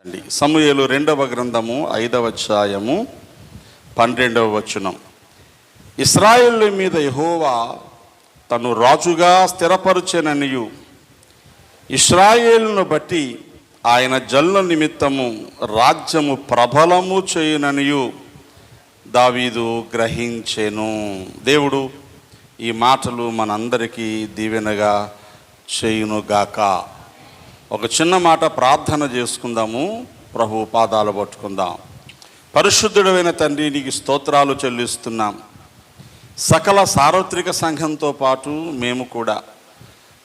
సమూయేలు 2వ గ్రంథము 5వ అధ్యాయము 12వ వచనం. ఇశ్రాయేలు మీద యెహోవా తను రాజుగా స్థిరపరచెననియు ఇశ్రాయేలును బట్టి ఆయన జనుల నిమిత్తము రాజ్యము ప్రబలము చేయుననియు దావీదు గ్రహించెను. దేవుడు ఈ మాటలు మనందరికీ దీవెనగా చేయునుగాక. ఒక చిన్న మాట ప్రార్థన చేసుకుందాము, ప్రభు పాదాలు పట్టుకుందాం. పరిశుద్ధుడైన తండ్రి, నీకు స్తోత్రాలు చెల్లిస్తున్నాం. సకల సార్వత్రిక సంఘంతో పాటు మేము కూడా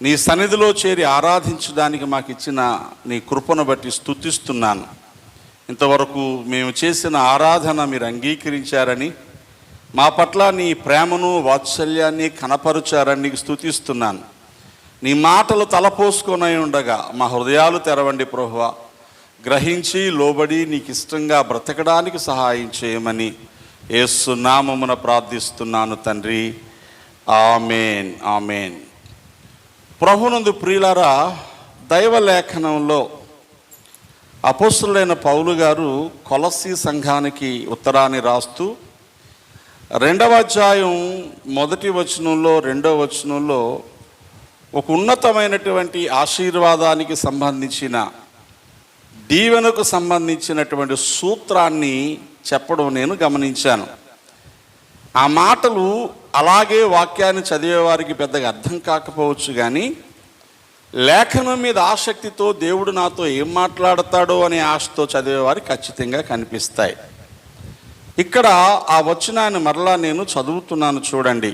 నీ సన్నిధిలో చేరి ఆరాధించడానికి మాకు ఇచ్చిన నీ కృపను బట్టి స్తుతిస్తున్నాను. ఇంతవరకు మేము చేసిన ఆరాధన మీరు అంగీకరించారని, మా పట్ల నీ ప్రేమను వాత్సల్యాన్ని కనపరుచారని నీకు స్తుతిస్తున్నాను. నీ మాటలు తలపోసుకొని ఉండగా మా హృదయాలు తెరవండి ప్రభువా. గ్రహించి లోబడి నీకు ఇష్టంగా బ్రతకడానికి సహాయం చేయమని యేసు నామమున ప్రార్థిస్తున్నాను తండ్రి. ఆమేన్, ఆమేన్. ప్రభునందు ప్రియులారా, దైవ లేఖనంలో అపోస్తలుడైన పౌలు గారు కొలస్సీ సంఘానికి ఉత్తరాన్ని రాస్తూ 2వ అధ్యాయం 1వ వచనంలో 2వ వచనంలో ఒక ఉన్నతమైనటువంటి ఆశీర్వాదానికి సంబంధించిన, దీవెనకు సంబంధించినటువంటి సూత్రాన్ని చెప్పడం నేను గమనించాను. ఆ మాటలు అలాగే వాక్యాన్ని చదివేవారికి పెద్దగా అర్థం కాకపోవచ్చు, కానీ లేఖనం మీద ఆసక్తితో దేవుడు నాతో ఏం మాట్లాడతాడో అనే ఆశతో చదివేవారికి ఖచ్చితంగా కనిపిస్తాయి. ఇక్కడ ఆ వచనాన్ని మరలా నేను చదువుతున్నాను, చూడండి.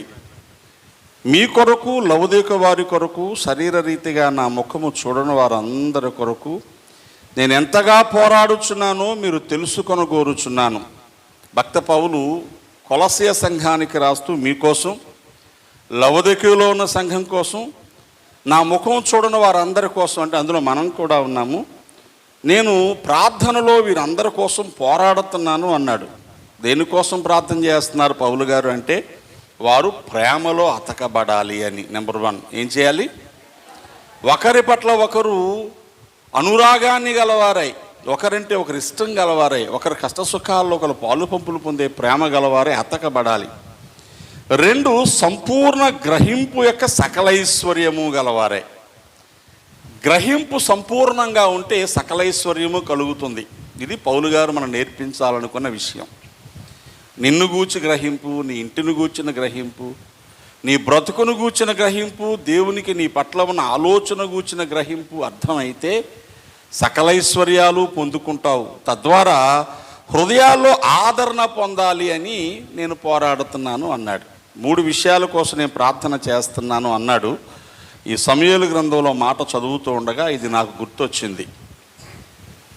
మీ కొరకు, లవొదిక వారి కొరకు, శరీర రీతిగా నా ముఖము చూడని వారందరి కొరకు నేను ఎంతగా పోరాడుచున్నానో మీరు తెలుసుకొనగోరుచున్నాను. భక్త పౌలు కొలస్సీ సంఘానికి రాస్తూ మీకోసం, లవొదికలో ఉన్న సంఘం కోసం, నా ముఖం చూడని వారందరి కోసం, అంటే అందులో మనం కూడా ఉన్నాము, నేను ప్రార్థనలో వీరందరి కోసం పోరాడుతున్నాను అన్నాడు. దేనికోసం ప్రార్థన చేస్తున్నారు పౌలు గారు అంటే, వారు ప్రేమలో అతకబడాలి అని. నెంబర్ 1 ఏం చేయాలి? ఒకరి పట్ల ఒకరు అనురాగాన్ని గలవారై, ఒకరంటే ఒకరు ఇష్టం గలవారై, ఒకరి కష్టసుఖాల్లో ఒకరు పాలు పంపులు పొందే ప్రేమ గలవారై అతకబడాలి. 2 సంపూర్ణ గ్రహింపు యొక్క సకలైశ్వర్యము గలవారై. గ్రహింపు సంపూర్ణంగా ఉంటే సకలైశ్వర్యము కలుగుతుంది. ఇది పౌలు గారు మనం నేర్పించాలనుకున్న విషయం. నిన్ను గూర్చి గ్రహింపు, నీ ఇంటిని గూర్చిన గ్రహింపు, నీ బ్రతుకును గూర్చిన గ్రహింపు, దేవునికి నీ పట్ల ఉన్న ఆలోచన గూర్చిన గ్రహింపు అర్థమైతే సకలైశ్వర్యాలు పొందుకుంటావు. తద్వారా హృదయాల్లో ఆదరణ పొందాలి అని నేను పోరాడుతున్నాను అన్నాడు. 3 విషయాల కోసం నేను ప్రార్థన చేస్తున్నాను అన్నాడు. ఈ సమూయేలు గ్రంథంలో మాట చదువుతూ ఉండగా ఇది నాకు గుర్తొచ్చింది.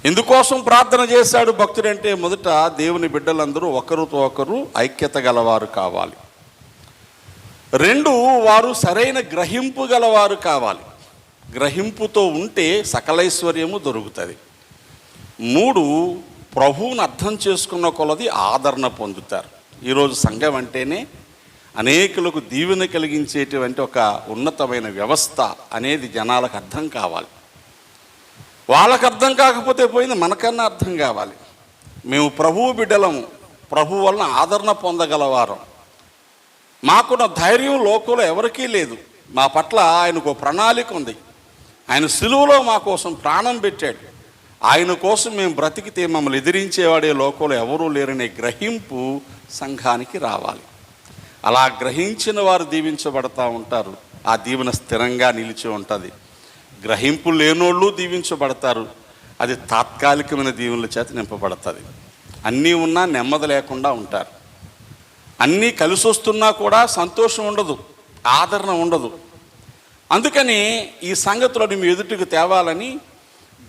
ఎందుకోసం ప్రార్థన చేశాడు భక్తుడంటే, మొదట దేవుని బిడ్డలందరూ ఒకరితో ఒకరు ఐక్యత గలవారు కావాలి. 2 వారు సరైన గ్రహింపు గలవారు కావాలి. గ్రహింపుతో ఉంటే సకలైశ్వర్యము దొరుకుతుంది. 3 ప్రభువుని అర్థం చేసుకున్న కొలది ఆదరణ పొందుతారు. ఈరోజు సంఘం అంటేనే అనేకులకు దీవెన కలిగించేటువంటి ఒక ఉన్నతమైన వ్యవస్థ అనేది జనాలకు అర్థం కావాలి. వాళ్ళకు అర్థం కాకపోతే పోయింది, మనకన్నా అర్థం కావాలి. మేము ప్రభువు బిడ్డలము, ప్రభు వలన ఆదరణ పొందగలవారం. మాకున్న ధైర్యం లోకంలో ఎవరికీ లేదు. మా పట్ల ఆయనకు ప్రణాళిక ఉంది. ఆయన సిలువలో మా కోసం ప్రాణం పెట్టాడు. ఆయన కోసం మేము బ్రతికితే మమ్మల్ని ఎదిరించేవాడే లోకంలో ఎవరూ లేరనే గ్రహింపు సంఘానికి రావాలి. అలా గ్రహించిన వారు దీవించబడతా ఉంటారు. ఆ దీవెన స్థిరంగా నిలిచి ఉంటుంది. గ్రహింపు లేనోళ్ళు దీవించబడతారు. అది తాత్కాలికమైన దీవెనల చేత నింపబడుతుంది. అన్నీ ఉన్నా నెమ్మది లేకుండా ఉంటారు. అన్నీ కలిసి వస్తున్నా కూడా సంతోషం ఉండదు, ఆదరణ ఉండదు. అందుకని ఈ సంగతులను మీ ఎదుటికి తేవాలని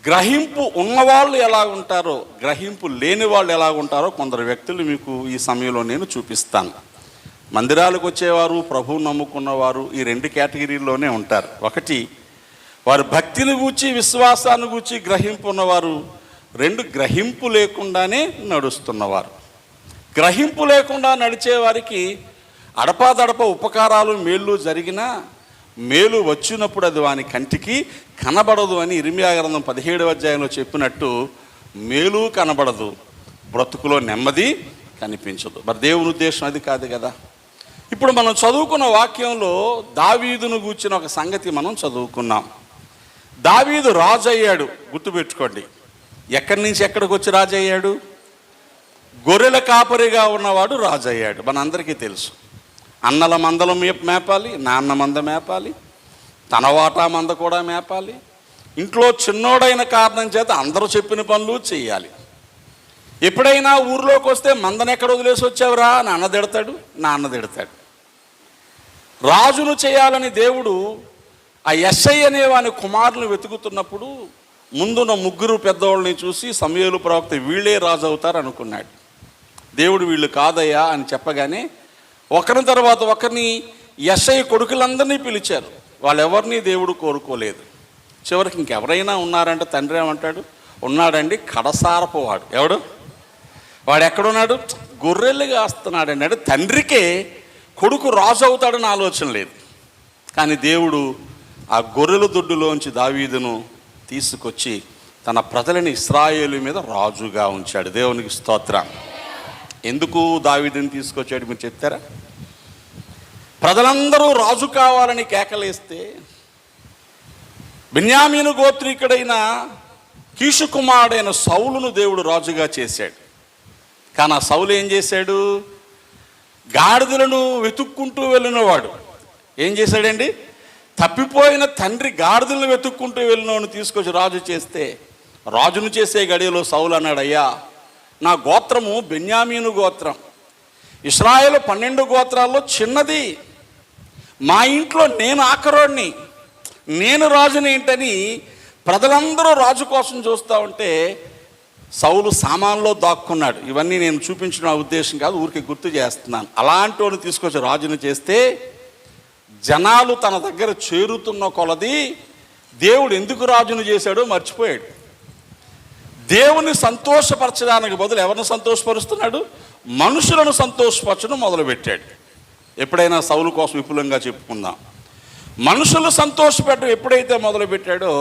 గ్రహింపు ఉన్నవాళ్ళు ఎలా ఉంటారో, గ్రహింపు లేని వాళ్ళు ఎలా ఉంటారో కొందరు వ్యక్తులు మీకు ఈ సమయంలో నేను చూపిస్తాను. మందిరాలకు వచ్చేవారు, ప్రభువు నమ్ముకున్నవారు ఈ 2 కేటగిరీల్లోనే ఉంటారు. 1 వారు భక్తిని గూర్చి, విశ్వాసాన్ని గూర్చి గ్రహింపు ఉన్నవారు. 2 గ్రహింపు లేకుండానే నడుస్తున్నవారు. గ్రహింపు లేకుండా నడిచేవారికి అడపాదడప ఉపకారాలు, మేళ్ళు జరిగినా మేలు వచ్చినప్పుడు అది వాని కంటికి కనబడదు అని ఇర్మియా గ్రంథం 17వ అధ్యాయంలో చెప్పినట్టు మేలు కనబడదు, బ్రతుకులో నెమ్మది కనిపించదు. మరి దేవుని ఉద్దేశం అది కాదు కదా. ఇప్పుడు మనం చదువుకున్న వాక్యంలో దావీదును గూర్చిన ఒక సంగతి మనం చదువుకున్నాం. దావీదు రాజు అయ్యాడు, గుర్తుపెట్టుకోండి. ఎక్కడి నుంచి ఎక్కడికి వచ్చి రాజు అయ్యాడు? గొర్రెల కాపరిగా ఉన్నవాడు రాజు అయ్యాడు. మనందరికీ తెలుసు. అన్నల మందలు మేపాలి, నాన్న మంద మేపాలి, తన వాటా మంద కూడా మేపాలి. ఇంట్లో చిన్నోడైన కారణం చేత అందరూ చెప్పిన పనులు చేయాలి. ఎప్పుడైనా ఊర్లోకి వస్తే మందను ఎక్కడ వదిలేసి వచ్చావురా అని అన్న తిడతాడు, నాన్న తిడతాడు. రాజును చేయాలని దేవుడు ఆ యెష్షై అనే వాని కుమారులను వెతుకుతున్నప్పుడు ముందున్న ముగ్గురు పెద్దవాళ్ళని చూసి సమూయేలు ప్రవక్త వీళ్ళే రాజు అవుతారు అనుకున్నాడు. దేవుడు వీళ్ళు కాదయ్యా అని చెప్పగానే ఒకరి తర్వాత ఒకరిని యెష్షై కొడుకులందరినీ పిలిచారు. వాళ్ళెవరిని దేవుడు కోరుకోలేదు. చివరికి ఇంకెవరైనా ఉన్నారంటే తండ్రి ఏమంటాడు? ఉన్నాడండి, కడసారపు వాడు. ఎవడు వాడు? ఎక్కడున్నాడు? గొర్రెలు కాస్తున్నాడండి. అంటే తండ్రికే కొడుకు రాజు అవుతాడని ఆలోచన లేదు. కానీ దేవుడు ఆ గొర్రెల దొడ్డులోంచి దావీదును తీసుకొచ్చి తన ప్రజలని ఇశ్రాయేలు మీద రాజుగా ఉంచాడు. దేవునికి స్తోత్రం. ఎందుకు దావీదుని తీసుకొచ్చాడు మీరు చెప్తారా? ప్రజలందరూ రాజు కావాలని కేకలేస్తే బెన్యామీను గోత్రీకుడైన కీషు కుమారుడైన సౌలును దేవుడు రాజుగా చేశాడు. కానీ ఆ సౌలు ఏం చేశాడు? గాడిదలను వెతుక్కుంటూ వెళ్ళినవాడు. ఏం చేశాడండి? తప్పిపోయిన తండ్రి గాడిదలను వెతుక్కుంటూ వెళ్ళినవాడు తీసుకొచ్చి రాజు చేస్తే, రాజును చేసే గడియలో సౌలు అన్నాడు, అయ్యా నా గోత్రము బెన్యామీను గోత్రం, ఇశ్రాయేలు 12 గోత్రాల్లో చిన్నది, మా ఇంట్లో నేను ఆఖరోడిని, నేను రాజుని ఏంటని ప్రజలందరూ రాజు కోసం చూస్తూ ఉంటే సౌలు సామాన్లో దాక్కున్నాడు. ఇవన్నీ నేను చూపించిన ఉద్దేశం కాదు, ఊరికి గుర్తు చేస్తున్నాను. అలాంటి వాడిని తీసుకొచ్చి రాజుని చేస్తే జనాలు తన దగ్గర చేరుతున్న కొలది దేవుడు ఎందుకు రాజును చేశాడో మర్చిపోయాడు. దేవుని సంతోషపరచడానికి బదులు ఎవరిని సంతోషపరుస్తున్నాడు? మనుషులను సంతోషపరచడం మొదలుపెట్టాడు. ఎప్పుడైనా సౌలు కోసం విపులంగా చెప్పుకుందాం. మనుషులు సంతోషపెట్టడం ఎప్పుడైతే మొదలుపెట్టాడో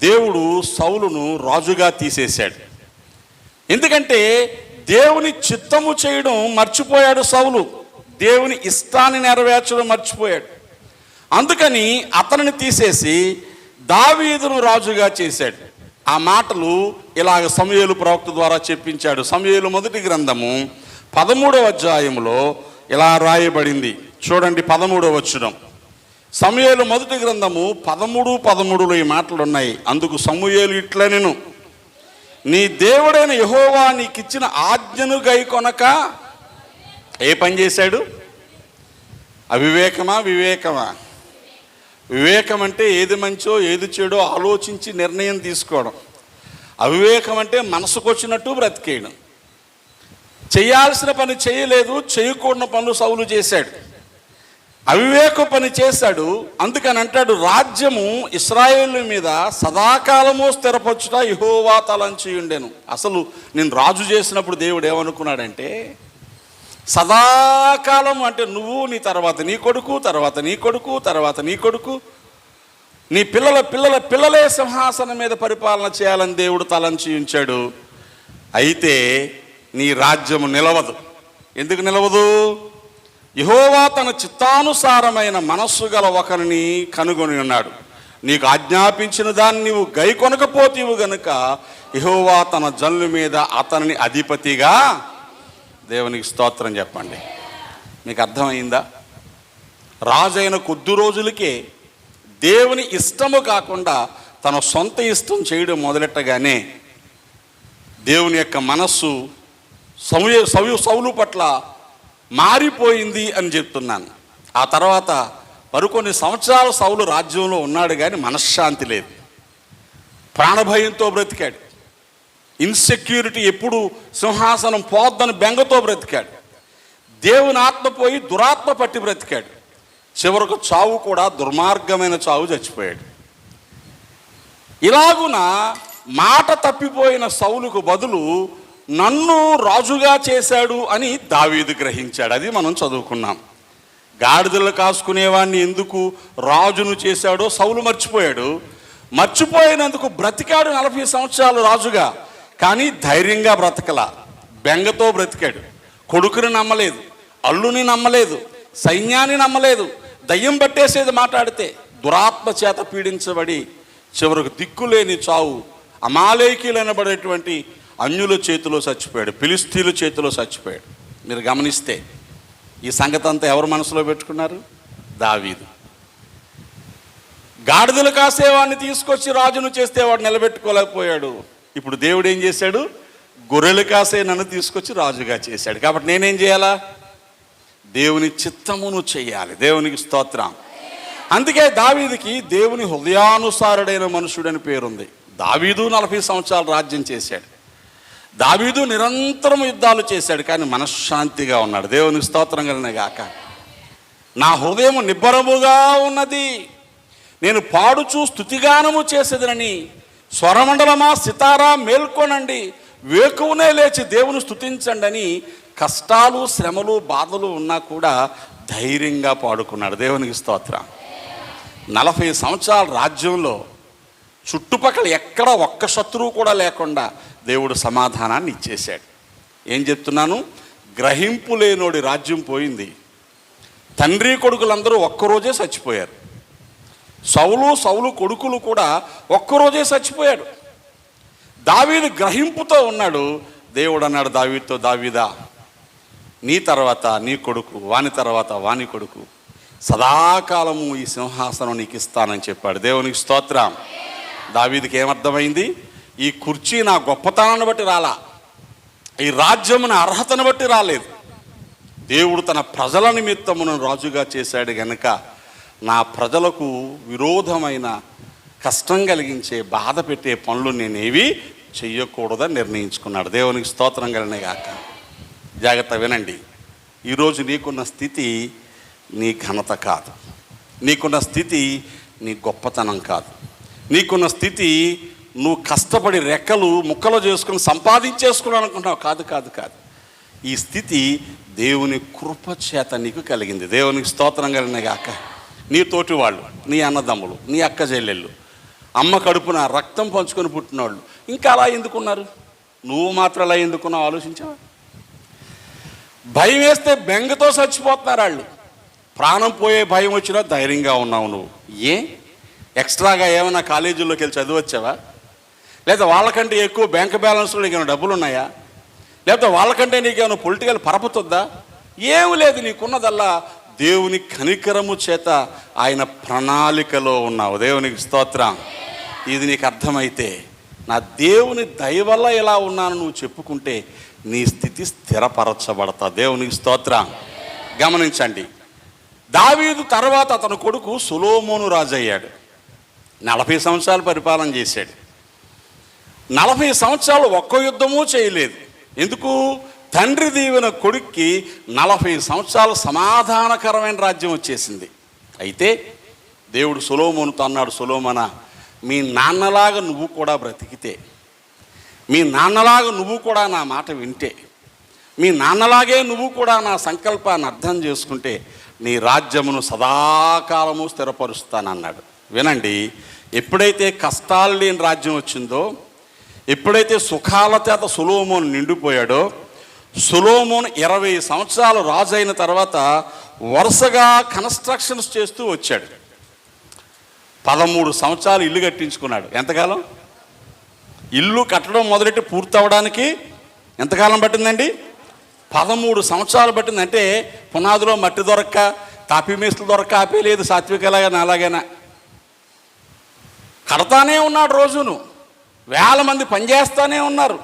దేవుడు సౌలును రాజుగా తీసేశాడు. ఎందుకంటే దేవుని చిత్తము చేయడం మర్చిపోయాడు సౌలు, దేవుని ఇష్టాన్ని నెరవేర్చడం మర్చిపోయాడు. అందుకని అతనిని తీసేసి దావీదును రాజుగా చేశాడు. ఆ మాటలు ఇలాగ సమూయేలు ప్రవక్త ద్వారా చెప్పించాడు. సమూయేలు మొదటి గ్రంథము 13వ అధ్యాయంలో ఇలా రాయబడింది. చూడండి 13వ వచనం. సమూయేలు మొదటి గ్రంథము 13:13లో ఈ మాటలు ఉన్నాయి. అందుకు సమూయేలు ఇట్లనెను, నీ దేవుడైన యెహోవా నీకిచ్చిన ఆజ్ఞను గైకొనక. ఏ పని చేశాడు? అవివేకమా వివేకమా? వివేకం అంటే ఏది మంచో ఏది చెడో ఆలోచించి నిర్ణయం తీసుకోవడం. అవివేకం అంటే మనసుకు వచ్చినట్టు బ్రతికేయడం. చేయాల్సిన పని చేయలేదు, చేయకూడని పనులు సౌలు చేశాడు. అవివేక పని చేశాడు. అందుకని అంటాడు, రాజ్యము ఇశ్రాయేలు మీద సదాకాలము స్థిరపరచుట యెహోవా తలంచి ఉండెను. అసలు నేను రాజు చేసినప్పుడు దేవుడు ఏమనుకున్నాడంటే, సదాకాలం అంటే నువ్వు, నీ తర్వాత నీ కొడుకు, తర్వాత నీ కొడుకు, తర్వాత నీ కొడుకు, నీ పిల్లల పిల్లల పిల్లలే సింహాసనం మీద పరిపాలన చేయాలని దేవుడు తలంచి ఉంచాడు. అయితే నీ రాజ్యము నిలవదు. ఎందుకు నిలవదు? యెహోవా తన చిత్తానుసారమైన మనస్సు గల ఒకరిని కనుగొని ఉన్నాడు. నీకు ఆజ్ఞాపించిన దాన్ని నీవు గైకొనకపోతేవు గనుక యెహోవా తన జనుల మీద అతనిని అధిపతిగా. దేవునికి స్తోత్రం చెప్పండి. మీకు అర్థమైందా? రాజైన కొద్ది రోజులకే దేవుని ఇష్టము కాకుండా తన సొంత ఇష్టం చేయడం మొదలెట్టగానే దేవుని యొక్క మనస్సు సౌలు పట్ల మారిపోయింది అని చెప్తున్నాను. ఆ తర్వాత మరికొన్ని సంవత్సరాలు సౌలు రాజ్యంలో ఉన్నాడు, కానీ మనశ్శాంతి లేదు. ప్రాణభయంతో బ్రతికాడు. ఇన్సెక్యూరిటీ, ఎప్పుడు సింహాసనం పోద్దని బెంగతో బ్రతికాడు. దేవుని ఆత్మ పోయి దురాత్మ పట్టి బ్రతికాడు. చివరకు చావు కూడా దుర్మార్గమైన చావు, చచ్చిపోయాడు. ఇలాగున మాట తప్పిపోయిన సౌలుకు బదులు నన్ను రాజుగా చేశాడు అని దావీదు గ్రహించాడు. అది మనం చదువుకున్నాం. గాడిదలు కాసుకునేవాడిని ఎందుకు రాజును చేశాడో సౌలు మర్చిపోయాడు. మర్చిపోయినందుకు బ్రతికాడు 40 సంవత్సరాలు రాజుగా. కానీ ధైర్యంగా బ్రతకల, బెంగతో బ్రతికాడు. కొడుకుని నమ్మలేదు, అల్లుని నమ్మలేదు, సైన్యాన్ని నమ్మలేదు. దయ్యం పట్టేసేది మాట్లాడితే. దురాత్మ చేత పీడించబడి చివరకు దిక్కులేని చావు అమాలేకీలు అనబడేటువంటి అన్యుల చేతిలో చచ్చిపోయాడు, ఫిలిస్తీన్ల చేతిలో చచ్చిపోయాడు. మీరు గమనిస్తే ఈ సంగతి అంతా ఎవరు మనసులో పెట్టుకున్నారు? దావీదు. గాడిదలు కాసేవాడిని తీసుకొచ్చి రాజును చేస్తే వాడు నిలబెట్టుకోలేకపోయాడు. ఇప్పుడు దేవుడు ఏం చేశాడు? గొర్రెలు కాసే నన్ను తీసుకొచ్చి రాజుగా చేశాడు. కాబట్టి నేనేం చేయాలా? దేవుని చిత్తమును చేయాలి. దేవునికి స్తోత్రం. అందుకే దావీదుకి దేవుని హృదయానుసారుడైన మనుషుడని పేరుంది. దావీదు 40 సంవత్సరాలు రాజ్యం చేశాడు. దావీదు నిరంతరం యుద్ధాలు చేశాడు, కానీ మనశ్శాంతిగా ఉన్నాడు. దేవునికి స్తోత్రం కలిగిన గాక. నా హృదయం నిబ్బరముగా ఉన్నది, నేను పాడుచూ స్తుతిగానము చేసేదనని. స్వరమండలమా సితారా మేల్కొనండి, వేకువనే లేచి దేవుని స్తుతించండి అని కష్టాలు శ్రమలు బాధలు ఉన్నా కూడా ధైర్యంగా పాడుకున్నాడు. దేవునికి స్తోత్రం. 40 సంవత్సరాల రాజ్యంలో చుట్టుపక్కల ఎక్కడ ఒక్క శత్రువు కూడా లేకుండా దేవుడు సమాధానాన్ని ఇచ్చేశాడు. ఏం చెప్తున్నాను? గ్రహింపు లేనోడి రాజ్యం పోయింది. తండ్రి కొడుకులందరూ ఒక్కరోజే చచ్చిపోయారు. సౌలు కొడుకులు కూడా ఒక్కరోజే చచ్చిపోయాడు. దావీదు గ్రహింపుతో ఉన్నాడు. దేవుడు అన్నాడు దావీదుతో, దావీదా, నీ తర్వాత నీ కొడుకు, వాని తర్వాత వాని కొడుకు, సదాకాలము ఈ సింహాసనం నీకు ఇస్తానని చెప్పాడు. దేవునికి స్తోత్రం. దావీదుకి ఏమర్థమైంది? ఈ కుర్చీ నా గొప్పతనాన్ని బట్టి రాలా, ఈ రాజ్యము నా అర్హతను బట్టి రాలేదు. దేవుడు తన ప్రజల నిమిత్తమును రాజుగా చేశాడు గనుక నా ప్రజలకు విరోధమైన, కష్టం కలిగించే, బాధ పెట్టే పనులు నేనేవి చెయ్యకూడదని నిర్ణయించుకున్నాడు. దేవునికి స్తోత్రం కలిగిన గాక. జాగ్రత్త వినండి. ఈరోజు నీకున్న స్థితి నీ ఘనత కాదు, నీకున్న స్థితి నీ గొప్పతనం కాదు, నీకున్న స్థితి నువ్వు కష్టపడి రెక్కలు ముక్కలు చేసుకుని సంపాదించేసుకున్నావు అనుకుంటున్నావు. కాదు కాదు కాదు. ఈ స్థితి దేవుని కృప చేత నీకు కలిగింది. దేవునికి స్తోత్రం కలిగిన గాక. నీ తోటి వాళ్ళు, నీ అన్నదమ్ములు, నీ అక్క చెల్లెళ్ళు, అమ్మ కడుపున రక్తం పంచుకొని పుట్టిన వాళ్ళు ఇంకా అలా ఎందుకున్నారు? నువ్వు మాత్రం అలా ఎందుకున్నావు ఆలోచించావా? భయం వేస్తే బెంగతో చచ్చిపోతున్నారు వాళ్ళు. ప్రాణం పోయే భయం వచ్చినా ధైర్యంగా ఉన్నావు నువ్వు. ఎక్స్ట్రాగా ఏమైనా కాలేజీల్లోకి వెళ్ళి చదివచ్చావా? లేదా వాళ్ళకంటే ఎక్కువ బ్యాంక్ బ్యాలెన్స్లో నీకేమైనా డబ్బులు ఉన్నాయా? లేకపోతే వాళ్ళకంటే నీకేమైనా పొలిటికల్ పరపతుందా? ఏమి లేదు. నీకున్నదల్లా దేవుని కనికరము చేత ఆయన ప్రణాళికలో ఉన్నావు. దేవునికి స్తోత్రం. ఇది నీకు అర్థమైతే, నా దేవుని దయ వల్ల ఎలా ఉన్నాను నువ్వు చెప్పుకుంటే నీ స్థితి స్థిరపరచబడతా. దేవునికి స్తోత్రం. గమనించండి, దావీదు తర్వాత అతని కొడుకు సొలొమోను రాజు అయ్యాడు. 40 సంవత్సరాలు పరిపాలన చేశాడు. 40 సంవత్సరాలు ఒక్క యుద్ధమూ చేయలేదు. ఎందుకు? తండ్రి దీవెన కొడుక్కి 40 సంవత్సరాలు సమాధానకరమైన రాజ్యం వచ్చేసింది. అయితే దేవుడు సొలొమోనుతో అన్నాడు, సొలొమోనా, మీ నాన్నలాగా నువ్వు కూడా బ్రతికితే, మీ నాన్నలాగా నువ్వు కూడా నా మాట వింటే, మీ నాన్నలాగే నువ్వు కూడా నా సంకల్పాన్ని అర్థం చేసుకుంటే నీ రాజ్యమును సదాకాలము స్థిరపరుస్తానన్నాడు. వినండి, ఎప్పుడైతే కష్టాలు లేని రాజ్యం వచ్చిందో, ఎప్పుడైతే సుఖాల చేత సొలొమోను నిండిపోయాడో, సొలొమోను 20 సంవత్సరాలు రాజు అయిన తర్వాత వరుసగా కన్స్ట్రక్షన్స్ చేస్తూ వచ్చాడు. 13 సంవత్సరాలు ఇల్లు కట్టించుకున్నాడు. ఎంతకాలం? ఇల్లు కట్టడం మొదలెట్టి పూర్తవడానికి ఎంతకాలం పట్టిందండి? 13 సంవత్సరాలు పట్టింది. అంటే పునాదిలో మట్టి దొరక్క, తాపీ మేస్తులు దొరక్క ఆపేలేదు. సాత్వికలాగా నాలాగైనా కడతానే ఉన్నాడు. రోజును వేల మంది పనిచేస్తానే ఉన్నారు.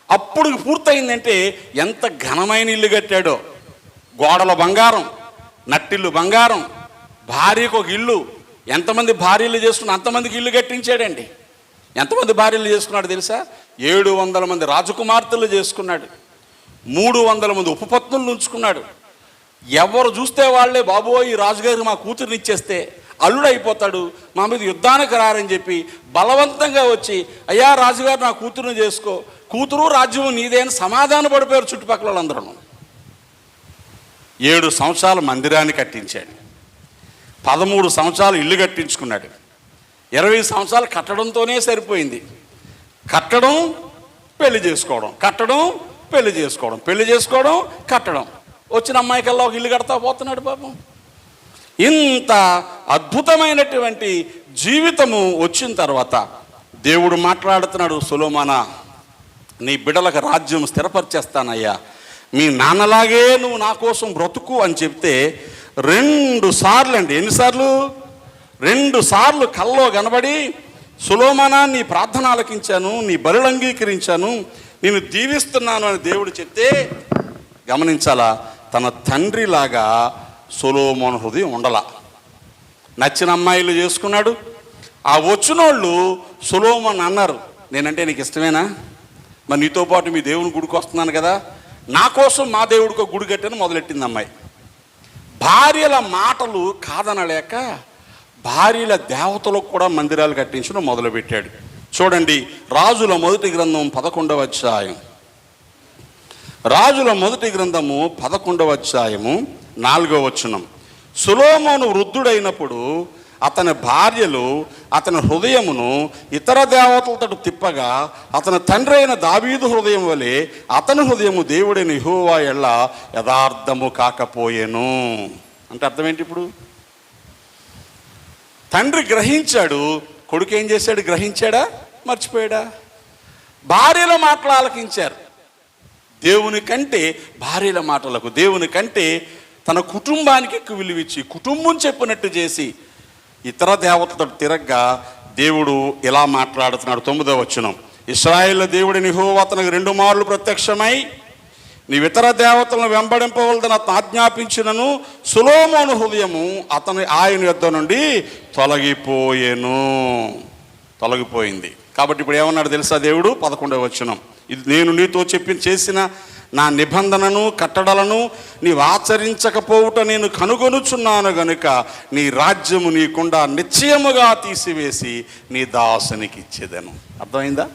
అప్పుడు పూర్తయిందంటే ఎంత ఘనమైన ఇల్లు కట్టాడో. గోడల బంగారం, నట్టిల్లు బంగారం, భార్యకు ఒక ఇల్లు. ఎంతమంది భార్యలు చేసుకున్నా అంతమందికి ఇల్లు కట్టించాడండి. ఎంతమంది భార్యలు చేసుకున్నాడు తెలుసా? 700 మంది రాజకుమార్తెలు చేసుకున్నాడు. 300 మంది ఉపపత్నులను ఉంచుకున్నాడు. ఎవరు చూస్తే వాళ్ళే, బాబో ఈ రాజుగారికి మా కూతురుని ఇచ్చేస్తే అల్లుడు అయిపోతాడు, మా మీద యుద్ధానికి రారని చెప్పి బలవంతంగా వచ్చి, అయ్యా రాజుగారు నా కూతురుని చేసుకో, కూతురు రాజ్యం నీదే అని సమాధాన పడిపోయారు చుట్టుపక్కల వాళ్ళందరూ. 7 సంవత్సరాలు మందిరాన్ని కట్టించాడు. 13 సంవత్సరాలు ఇల్లు కట్టించుకున్నాడు. 20 సంవత్సరాలు కట్టడంతోనే సరిపోయింది. కట్టడం, పెళ్లి చేసుకోవడం, కట్టడం, పెళ్లి చేసుకోవడం, పెళ్లి చేసుకోవడం, కట్టడం. వచ్చిన అమ్మాయికల్లా ఒక ఇల్లు కడతా పోతున్నాడు పాపం. ఇంత అద్భుతమైనటువంటి జీవితము వచ్చిన తర్వాత దేవుడు మాట్లాడుతున్నాడు, సొలొమోనా, నీ బిడ్డలకు రాజ్యం స్థిరపరిచేస్తానయ్యా, మీ నాన్నలాగే నువ్వు నా కోసం బ్రతుకు అని చెప్తే 2 సార్లు అండి, ఎన్నిసార్లు? 2 సార్లు కల్లో కనబడి, సొలొమోనా నీ ప్రార్థన ఆలకించాను, నీ బలులు అంగీకరించాను, నేను దీవిస్తున్నాను అని దేవుడు చెప్తే, గమనించాలా, తన తండ్రిలాగా సొలొమోను హృదయం ఉండలా. నచ్చిన అమ్మాయిలు చేసుకున్నాడు. ఆ వచ్చినోళ్ళు సొలొమోను అన్నారు, నేనంటే నీకు ఇష్టమేనా? మరి నీతో పాటు మీ దేవుని గుడికి వస్తున్నాను కదా, నా కోసం మా దేవుడికి గుడి కట్టని మొదలెట్టింది అమ్మాయి. భార్యల మాటలు కాదనలేక భార్యల దేవతలకు కూడా మందిరాలు కట్టించడం మొదలుపెట్టాడు. చూడండి, రాజుల మొదటి గ్రంథం 11వ అధ్యాయం, రాజుల మొదటి గ్రంథము 11వ అధ్యాయము 4వ వచనం. సొలొమోను వృద్ధుడైనప్పుడు అతని భార్యలు అతని హృదయమును ఇతర దేవతలతో తిప్పగా అతని తండ్రి అయిన దావీదు హృదయం వలె అతని హృదయము దేవుడైన యెహోవా ఎల్ల యథార్థము కాకపోయెను. అంటే అర్థం ఏంటి? ఇప్పుడు తండ్రి గ్రహించాడు, కొడుకు ఏం చేశాడు? గ్రహించాడా? మర్చిపోయాడా? భార్యల మాటలు ఆలకించారు. దేవుని కంటే భార్యల మాటలకు, దేవుని కంటే తన కుటుంబానికి ఎక్కువ విలువిచ్చి కుటుంబం చెప్పినట్టు చేసి ఇతర దేవతలతో తిరగ్గా దేవుడు ఇలా మాట్లాడుతున్నాడు. 9వ వచనం, ఇశ్రాయేలు దేవుడిని యెహోవా అతనికి 2 మార్లు ప్రత్యక్షమై నీవు ఇతర దేవతలను వెంబడింపవలదని అతను ఆజ్ఞాపించినను సొలొమోను హృదయము ఆయన యొద్ద నుండి తొలగిపోయింది. కాబట్టి ఇప్పుడు ఏమన్నాడు తెలుసా దేవుడు? 11వ వచనం, ఇది నేను నీతో చేసిన నా నిబంధనను కట్టడలను నీవు ఆచరించకపోవుట నేను కనుగొనుచున్నాను గనుక నీ రాజ్యము నీకుండా నిశ్చయముగా తీసివేసి నీ దాసునికి ఇచ్చేదను. అర్థమైందా?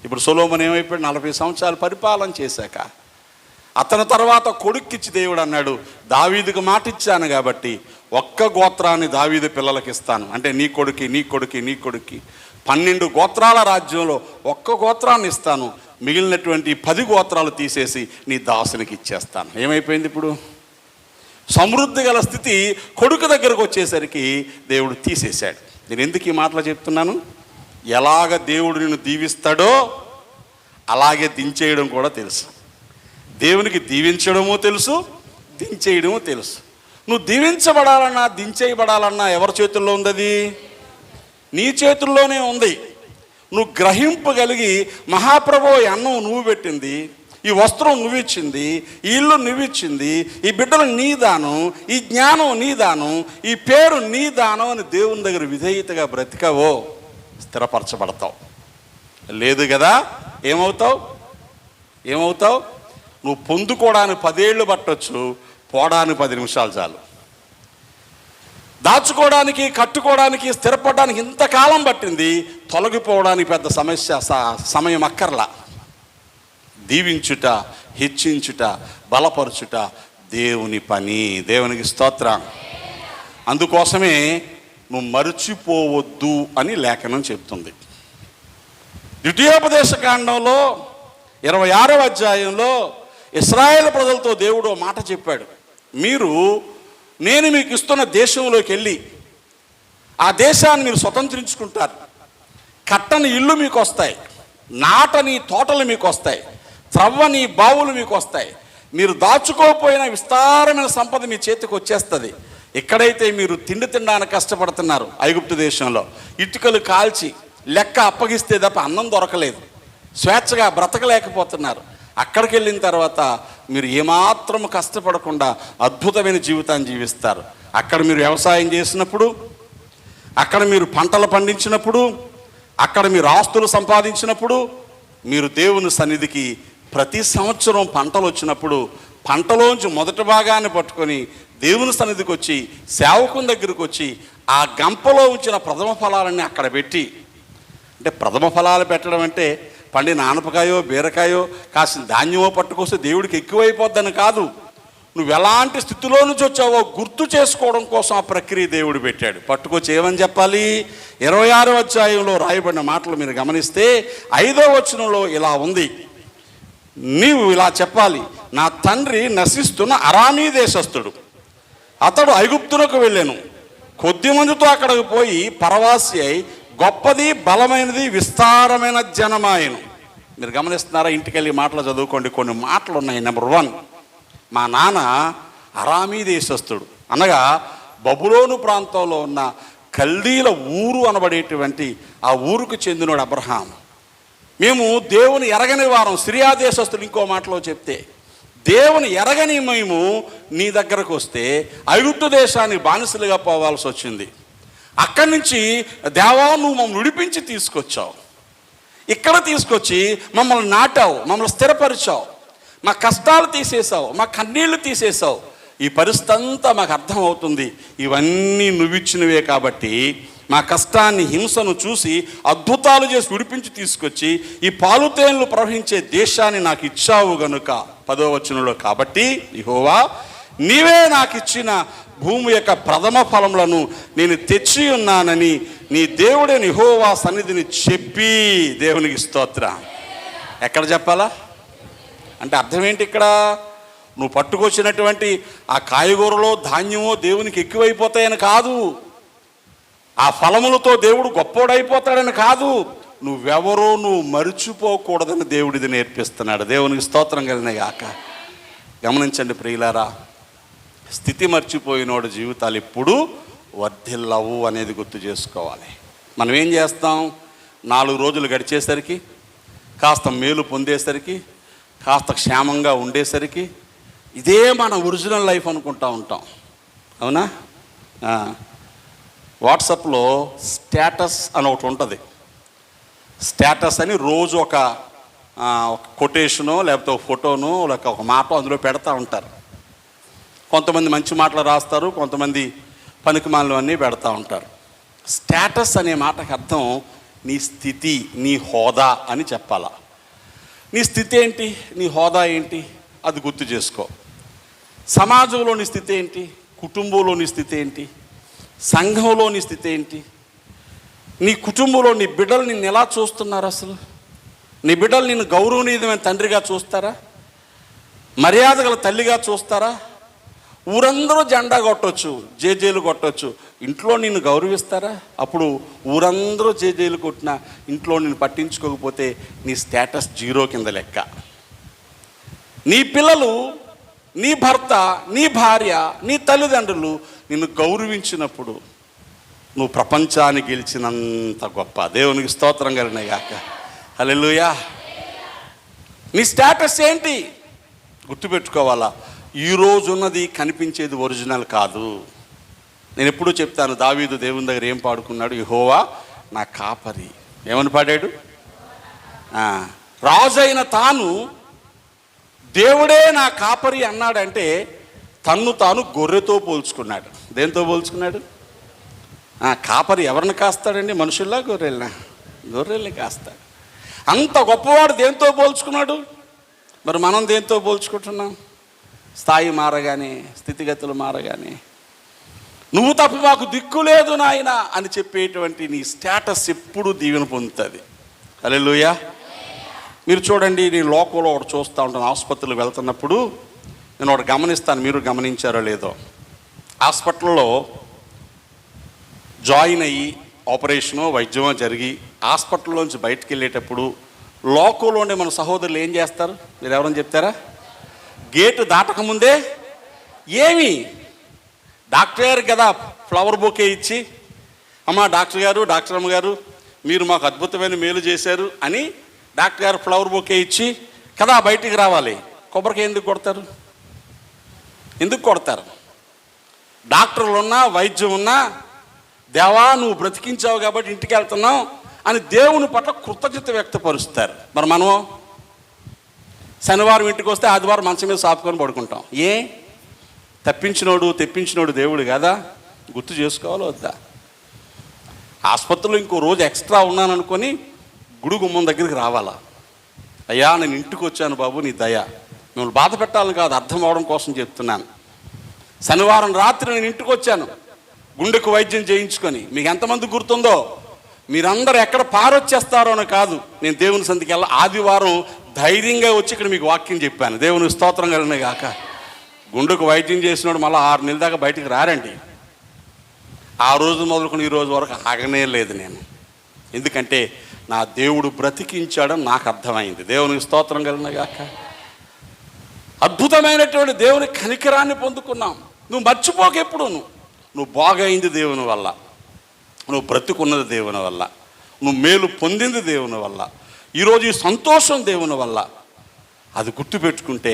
ఇప్పుడు సొలొమోను ఏమైపోయాడు? 40 సంవత్సరాలు పరిపాలన చేశాక అతని తర్వాత కొడుక్కిచ్చి దేవుడు అన్నాడు, దావీదుకు మాట ఇచ్చాను కాబట్టి ఒక్క గోత్రాన్ని దావీదు పిల్లలకి ఇస్తాను, అంటే నీ కొడుక్కి 12 గోత్రాల రాజ్యంలో ఒక్క గోత్రాన్ని ఇస్తాను, మిగిలినటువంటి 10 గోత్రాలు తీసేసి నీ దాసునికి ఇచ్చేస్తాను. ఏమైపోయింది? ఇప్పుడు సమృద్ధి గల స్థితి కొడుకు దగ్గరకు వచ్చేసరికి దేవుడు తీసేశాడు. నేను ఎందుకు ఈ మాటలు చెప్తున్నాను? ఎలాగ దేవుడు నిన్ను దీవిస్తాడో అలాగే దించేయడం కూడా తెలుసు. దేవునికి దీవించడమో తెలుసు, దించేయడమో తెలుసు. నువ్వు దీవించబడాలన్నా దించేయబడాలన్నా ఎవరి చేతుల్లో ఉంది? అది నీ చేతుల్లోనే ఉంది. నువ్వు గ్రహింపగలిగి, మహాప్రభు అన్నం నువ్వు పెట్టింది, ఈ వస్త్రం నువ్వు ఇచ్చింది, ఈ ఇల్లు నువ్వు ఇచ్చింది, ఈ బిడ్డలు నీ దానం, ఈ జ్ఞానం నీ దానం, ఈ పేరు నీ దానం అని దేవుని దగ్గర విధేయతగా బ్రతికావో స్థిరపరచబడతావు. లేదు కదా, ఏమవుతావు? నువ్వు పొందుకోవడానికి 10 ఏళ్ళు పట్టొచ్చు, పోవడానికి 10 నిమిషాలు చాలు. దాచుకోవడానికి, కట్టుకోవడానికి, స్థిరపడడానికి ఇంతకాలం పట్టింది, తొలగిపోవడానికి పెద్ద సమయం అక్కర్లా. దీవించుట, హెచ్చించుట, బలపరచుట దేవుని పని. దేవునికి స్తోత్రం. అందుకోసమే నువ్వు మరచిపోవద్దు అని లేఖనం చెప్తుంది. ద్వితీయోపదేశ కాండంలో 26వ అధ్యాయంలో ఇశ్రాయేలు ప్రజలతో దేవుడు మాట చెప్పాడు, నేను మీకు ఇస్తున్న దేశంలోకి వెళ్ళి ఆ దేశాన్ని మీరు స్వతంత్రించుకుంటారు. కట్టని ఇల్లు మీకు వస్తాయి, నాటని తోటలు మీకు వస్తాయి, త్రవ్వని బావులు మీకు వస్తాయి, మీరు దాచుకోపోయిన విస్తారమైన సంపద మీ చేతికి వచ్చేస్తుంది. ఎక్కడైతే మీరు తిండి తినడానికి కష్టపడుతున్నారు, ఐగుప్తు దేశంలో ఇటుకలు కాల్చి లెక్క అప్పగిస్తే తప్ప అన్నం దొరకలేదు, స్వేచ్ఛగా బ్రతకలేకపోతున్నారు. అక్కడికి వెళ్ళిన తర్వాత మీరు ఏమాత్రం కష్టపడకుండా అద్భుతమైన జీవితాన్ని జీవిస్తారు. అక్కడ మీరు వ్యవసాయం చేసినప్పుడు, అక్కడ మీరు పంటలు పండించినప్పుడు, అక్కడ మీరు ఆస్తులు సంపాదించినప్పుడు, మీరు దేవుని సన్నిధికి ప్రతి సంవత్సరం పంటలు వచ్చినప్పుడు పంటలోంచి మొదటి భాగాన్ని పట్టుకొని దేవుని సన్నిధికి వచ్చి సేవకుని దగ్గరికి వచ్చి ఆ గంపలో ఉంచిన ప్రథమ ఫలాలన్నీ అక్కడ పెట్టి, అంటే ప్రథమ ఫలాలు పెట్టడం అంటే పండిన ఆనపకాయో బీరకాయో కాసిన ధాన్యమో పట్టుకొస్తే దేవుడికి ఎక్కువైపోద్దని కాదు. నువ్వు ఎలాంటి స్థితిలో నుంచి వచ్చావో గుర్తు చేసుకోవడం కోసం ఆ ప్రక్రియ దేవుడు పెట్టాడు. పట్టుకొచ్చి ఏమని చెప్పాలి? 26వ అధ్యాయంలో రాయబడిన మాటలు మీరు గమనిస్తే 5వ వచనంలో ఇలా ఉంది, నీవు ఇలా చెప్పాలి, నా తండ్రి నశిస్తున్న అరామీ దేశస్థుడు, అతడు ఐగుప్తునకు వెళ్ళాను, కొద్ది మందితో అక్కడికి పోయి పరవాసి అయి గొప్పది బలమైనది విస్తారమైన జనమాయను. మీరు గమనిస్తున్నారా? ఇంటికి వెళ్ళి మాటలు చదువుకోండి, కొన్ని మాటలు ఉన్నాయి. నెంబర్ 1, మా నాన్న అరామీ దేశస్థుడు అనగా బబులోను ప్రాంతంలో ఉన్న కల్దీల ఊరు అనబడేటువంటి ఆ ఊరుకు చెందినోడు అబ్రహాం. మేము దేవుని ఎరగని వారం, సిరియా దేశస్థుడు. ఇంకో మాటలో చెప్తే దేవుని ఎరగని మేము నీ దగ్గరకు వస్తే ఐగుప్తు దేశానికి బానిసలుగా పోవాల్సి వచ్చింది. అక్కడి నుంచి దేవా నువ్వు మమ్మల్ని విడిపించి తీసుకొచ్చావు, ఇక్కడ తీసుకొచ్చి మమ్మల్ని నాటావు, మమ్మల్ని స్థిరపరిచావు, మా కష్టాలు తీసేసావు, మా కన్నీళ్లు తీసేసావు. ఈ పరిస్థితి అంతా మాకు అర్థమవుతుంది, ఇవన్నీ నువ్విచ్చినవే కాబట్టి మా కష్టాన్ని, హింసను చూసి అద్భుతాలు చేసి విడిపించి తీసుకొచ్చి ఈ పాలుతేన్లు ప్రవహించే దేశాన్ని నాకు ఇచ్చావు గనుక 10వ వచనంలో, కాబట్టి యెహోవా నీవే నాకు ఇచ్చిన భూమి యొక్క ప్రథమ ఫలములను నేను తెచ్చి ఉన్నానని నీ దేవుడైన యెహోవా సన్నిధిని చెప్పి దేవునికి స్తోత్రం. ఎక్కడ చెప్పాలా అంటే అర్థం ఏంటి? ఇక్కడ నువ్వు పట్టుకొచ్చినటువంటి ఆ కాయగూరలో ధాన్యమో దేవునికి ఎక్కువైపోతాయని కాదు, ఆ ఫలములతో దేవుడు గొప్పోడైపోతాడని కాదు, నువ్వెవరో నువ్వు మరిచిపోకూడదని దేవుడు ఇది నేర్పిస్తున్నాడు. దేవునికి స్తోత్రం కలిగిన గాక. గమనించండి ప్రియులారా, స్థితి మర్చిపోయినోడు జీవితాలు ఎప్పుడు వర్ధిల్లవు అనేది గుర్తు చేసుకోవాలి. మనం ఏం చేస్తాం? 4 రోజులు గడిచేసరికి, కాస్త మేలు పొందేసరికి, కాస్త క్షేమంగా ఉండేసరికి ఇదే మన ఒరిజినల్ లైఫ్ అనుకుంటా ఉంటాం. అవునా? వాట్సాప్లో స్టేటస్ అని ఒకటి ఉంటుంది. స్టేటస్ అని రోజు ఒక కొటేషనో లేకపోతే ఒక ఫోటోనో లేకపోతే ఒక మాట అందులో పెడతా ఉంటారు. కొంతమంది మంచి మాటలు రాస్తారు, కొంతమంది పనికిమాలినవి అన్నీ పెడతా ఉంటారు. స్టేటస్ అనే మాటకు అర్థం నీ స్థితి, నీ హోదా అని చెప్పాలా. నీ స్థితి ఏంటి, నీ హోదా ఏంటి, అది గుర్తు చేసుకో. సమాజంలో నీ స్థితి ఏంటి, కుటుంబంలో నీ స్థితి ఏంటి, సంఘంలో నీ స్థితి ఏంటి, నీ కుటుంబంలో నీ బిడ్డలు నిన్ను ఎలా చూస్తున్నారు? అసలు నీ బిడ్డలు నిన్ను గౌరవనీయమైన తండ్రిగా చూస్తారా? మర్యాద గల తల్లిగా చూస్తారా? ఊరందరూ జెండా కొట్టవచ్చు, జేజేలు కొట్టవచ్చు, ఇంట్లో నిన్ను గౌరవిస్తారా? అప్పుడు ఊరందరూ జేజేలు కొట్టినా ఇంట్లో నిన్ను పట్టించుకోకపోతే నీ స్టేటస్ 0 కింద లెక్క. నీ పిల్లలు, నీ భర్త, నీ భార్య, నీ తల్లిదండ్రులు నిన్ను గౌరవించినప్పుడు నువ్వు ప్రపంచాన్ని గెలిచినంత గొప్ప. దేవునికి స్తోత్రం కలిగిన గాక. హల్లెలూయా. నీ స్టేటస్ ఏంటి గుర్తుపెట్టుకోవాలా. ఈరోజు ఉన్నది కనిపించేది ఒరిజినల్ కాదు. నేను ఎప్పుడూ చెప్తాను, దావీదు దేవుని దగ్గర ఏం పాడుకున్నాడు? యెహోవా నా కాపరి. ఏమని పాడాడు? రాజైన తాను దేవుడే నా కాపరి అన్నాడంటే తన్ను తాను గొర్రెతో పోల్చుకున్నాడు. దేంతో పోల్చుకున్నాడు? కాపరి ఎవరిని కాస్తాడండి? మనుషుల్లా గొర్రెల్నా? గొర్రెల్ని కాస్తాడు. అంత గొప్పవాడు దేంతో పోల్చుకున్నాడు? మరి మనం దేంతో పోల్చుకుంటున్నాం? స్థాయి మారగానే, స్థితిగతులు మారగానే నువ్వు తప్ప మాకు దిక్కు లేదు నాయన అని చెప్పేటువంటి నీ స్టేటస్ ఎప్పుడు దీవెన పొందుతుంది. హల్లెలూయా. మీరు చూడండి, నేను లోకంలో ఒకటి చూస్తూ ఉంటాను. ఆసుపత్రులకు వెళ్తున్నప్పుడు నేను ఒకటి గమనిస్తాను, మీరు గమనించారో లేదో. హాస్పిటల్లో జాయిన్ అయ్యి ఆపరేషనో వైద్యమో జరిగి హాస్పిటల్లోంచి బయటకు వెళ్ళేటప్పుడు లోకంలోనే మన సహోదరులు ఏం చేస్తారు? మీరు ఎవరైనా చెప్తారా? గేటు దాటకముందే ఏమి డాక్టర్ గారు కదా ఫ్లవర్ బొకే ఇచ్చి, అమ్మ డాక్టర్ గారు, డాక్టర్ అమ్మ గారు మీరు మాకు అద్భుతమైన మేలు చేశారు అని డాక్టర్ గారు ఫ్లవర్ బొకే ఇచ్చి కదా బయటికి రావాలి. కొబ్బరికాయ ఎందుకు కొడతారు? ఎందుకు కొడతారు? డాక్టర్లు ఉన్నా, వైద్యం ఉన్నా, దేవా నువ్వు బ్రతికించావు కాబట్టి ఇంటికి వెళ్తున్నావు అని దేవుని పట్ల కృతజ్ఞత వ్యక్తపరుస్తారు. మరి మనం శనివారం ఇంటికి వస్తే ఆదివారం మంచం మీద సాపుకొని పడుకుంటాం. ఏ తప్పించినోడు తెప్పించినోడు దేవుడు కదా, గుర్తు చేసుకోవాలో వద్దా? ఆసుపత్రిలో ఇంకో రోజు ఎక్స్ట్రా ఉన్నాను అనుకొని గుడి గుమ్మం దగ్గరికి రావాలా? అయ్యా నేను ఇంటికి వచ్చాను బాబు నీ దయ, మిమ్మల్ని బాధ పెట్టాలని కాదు, అర్థం అవడం కోసం చెప్తున్నాను. శనివారం రాత్రి నేను ఇంటికి వచ్చాను గుండెకు వైద్యం చేయించుకొని. మీకు ఎంతమంది గుర్తుందో, మీరందరూ ఎక్కడ పారొచ్చేస్తారో అని కాదు, నేను దేవుని సంధికి వెళ్ళి ఆదివారం ధైర్యంగా వచ్చి ఇక్కడ మీకు వాక్యం చెప్పాను. దేవుని స్తోత్రం కలిగిన గాక. గుండెకు వైద్యం చేసినాడు మళ్ళీ 6 నెలల దాకా బయటికి రారండి. ఆ రోజు మొదలుకొని ఈ రోజు వరకు ఆగనే లేదు నేను. ఎందుకంటే నా దేవుడు బ్రతికించాడని నాకు అర్థమైంది. దేవునికి స్తోత్రం కలిగిన గాక. అద్భుతమైనటువంటి దేవుని కనికరాన్ని పొందుకున్నాం. నువ్వు మర్చిపోక ఎప్పుడు నువ్వు బాగైంది దేవుని వల్ల, నువ్వు బ్రతుకున్నది దేవుని వల్ల, నువ్వు మేలు పొందింది దేవుని వల్ల, ఈరోజు ఈ సంతోషం దేవుని వల్ల. అది గుర్తుపెట్టుకుంటే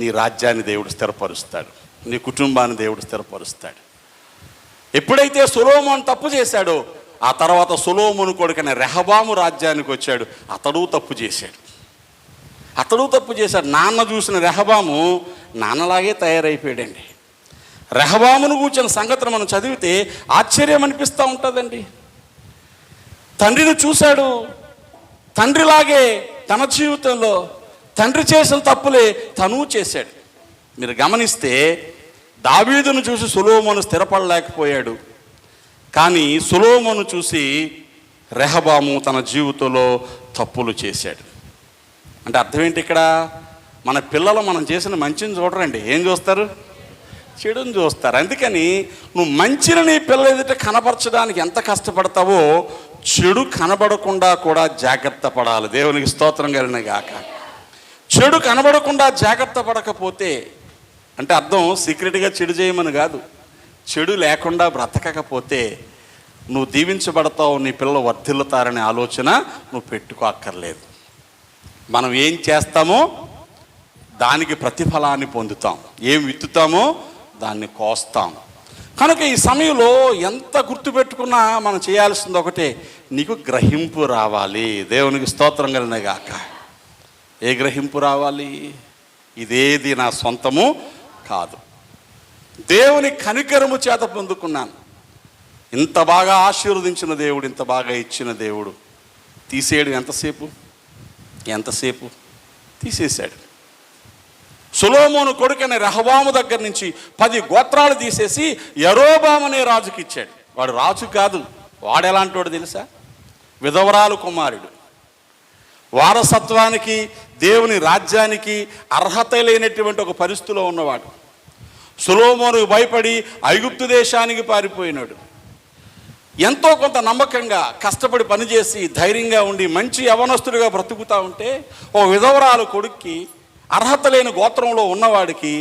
నీ రాజ్యాన్ని దేవుడు స్థిరపరుస్తాడు, నీ కుటుంబాన్ని దేవుడు స్థిరపరుస్తాడు. ఎప్పుడైతే సొలొమోను తప్పు చేశాడో ఆ తర్వాత సొలొమోను కొడుకైన రెహబాము రాజ్యానికి వచ్చాడు. అతడు తప్పు చేశాడు. నాన్న చూసిన రెహబాము నాన్నలాగే తయారైపోయాడండి. రెహబామును కూర్చున్న సంగతిని మనం చదివితే ఆశ్చర్యం అనిపిస్తూ ఉంటుందండి. తండ్రిని చూశాడు, తండ్రిలాగే తన జీవితంలో తండ్రి చేసిన తప్పులే తను చేశాడు. మీరు గమనిస్తే దావీదును చూసి సొలొమోను స్థిరపడలేకపోయాడు, కానీ సొలొమోను చూసి రెహబాము తన జీవితంలో తప్పులు చేశాడు. అంటే అర్థం ఏంటి? ఇక్కడ మన పిల్లలు మనం చేసిన మంచిని చూడరండి, ఏం చూస్తారు? చెడుని చూస్తారు. అందుకని నువ్వు మంచిని నీ పిల్లల ఎదుట కనపరచడానికి ఎంత కష్టపడతావో చెడు కనబడకుండా కూడా జాగ్రత్త పడాలి. దేవునికి స్తోత్రం కలిగిన గాక. చెడు కనబడకుండా జాగ్రత్త పడకపోతే అంటే అర్థం సీక్రెట్గా చెడు చేయమని కాదు, చెడు లేకుండా బ్రతకకపోతే నువ్వు దీవించబడతావు, నీ పిల్లలు వర్ధిల్లుతారనే ఆలోచన నువ్వు పెట్టుకోక్కర్లేదు. మనం ఏం చేస్తామో దానికి ప్రతిఫలాన్ని పొందుతాం, ఏం విత్తుతామో దాన్ని కోస్తాం. కనుక ఈ సమయంలో ఎంత గుర్తుపెట్టుకున్నా మనం చేయాల్సింది ఒకటే, నీకు గ్రహింపు రావాలి. దేవునికి స్తోత్రం కలిగిన గాక. ఏ గ్రహింపు రావాలి? ఇదేది నా సొంతము కాదు, దేవుని కనికరము చేత పొందుకున్నాను. ఇంత బాగా ఆశీర్వదించిన దేవుడు, ఇంత బాగా ఇచ్చిన దేవుడు తీసేయడం ఎంతసేపు తీసేశాడు. సొలొమోను కొడుకైన రెహబాము దగ్గర నుంచి 10 గోత్రాలు తీసేసి యరొబాము అనే రాజుకి ఇచ్చాడు. వాడు రాజు కాదు, వాడు ఎలాంటి వాడు తెలుసా? విధవరాలు కుమారుడు. వారసత్వానికి దేవుని రాజ్యానికి అర్హత లేనటువంటి ఒక పరిస్థితిలో ఉన్నవాడు. సొలొమోనుకు భయపడి ఐగుప్తు దేశానికి పారిపోయినాడు. ఎంతో కొంత నమ్మకంగా కష్టపడి పనిచేసి ధైర్యంగా ఉండి మంచి యవనస్తుడిగా బ్రతుకుతూ ఉంటే ఓ విధవరాలు కొడుక్కి, అర్హత లేని గోత్రంలో ఉన్నవాడికి